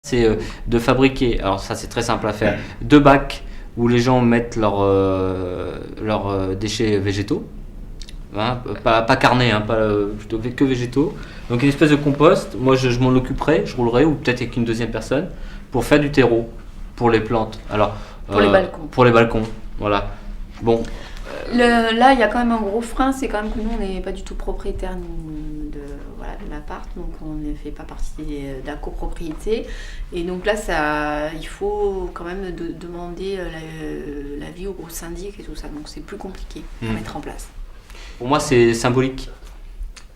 C'est de fabriquer, alors ça c'est très simple à faire, 2 bacs où les gens mettent leurs déchets végétaux, hein, pas carnés, hein, plutôt que végétaux. Donc une espèce de compost, moi je m'en occuperai, je roulerai, ou peut-être avec une deuxième personne, pour faire du terreau pour les plantes. Alors, Pour les balcons. Pour les balcons, voilà. Bon, Là, il y a quand même un gros frein, c'est quand même que nous, on n'est pas du tout propriétaire de l'appart, donc on ne fait pas partie de la copropriété. Et donc là, il faut quand même demander l'avis au syndic et tout ça, donc c'est plus compliqué à mettre en place. pour moi c'est symbolique.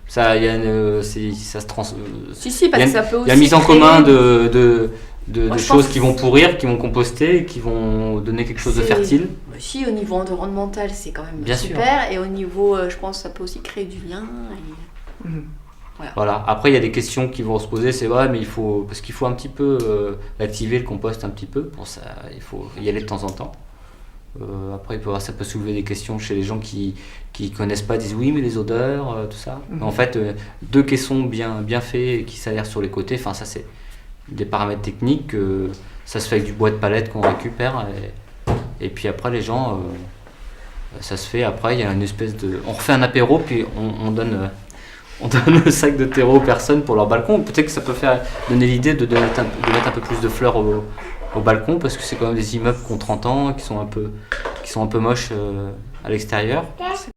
Ça, il y a ça se trans. Si, parce que ça peut aussi. Il y a mise en créer- commun de Moi, je choses pense qui vont pourrir, qui vont composter, et qui vont donner quelque chose de fertile. Si, au niveau environnemental, c'est quand même Bien super. Et au niveau, je pense, ça peut aussi créer du lien. Voilà. Après, il y a des questions qui vont se poser, c'est vrai, mais parce qu'il faut un petit peu activer le compost un petit peu. Pour ça, il faut y aller de temps en temps. Après, ça peut soulever des questions chez les gens qui connaissent pas, disent oui, mais les odeurs, tout ça. Mais en fait, 2 caissons bien faits et qui s'aèrent sur les côtés, enfin, ça, c'est des paramètres techniques. Ça se fait avec du bois de palette qu'on récupère. Et puis après, les gens, ça se fait. Après, il y a une espèce de. On refait un apéro, puis on donne le sac de terreau aux personnes pour leur balcon. Peut-être que ça peut donner l'idée de mettre un peu plus de fleurs au balcon, parce que c'est quand même des immeubles qui ont 30 ans, qui sont un peu moches à l'extérieur.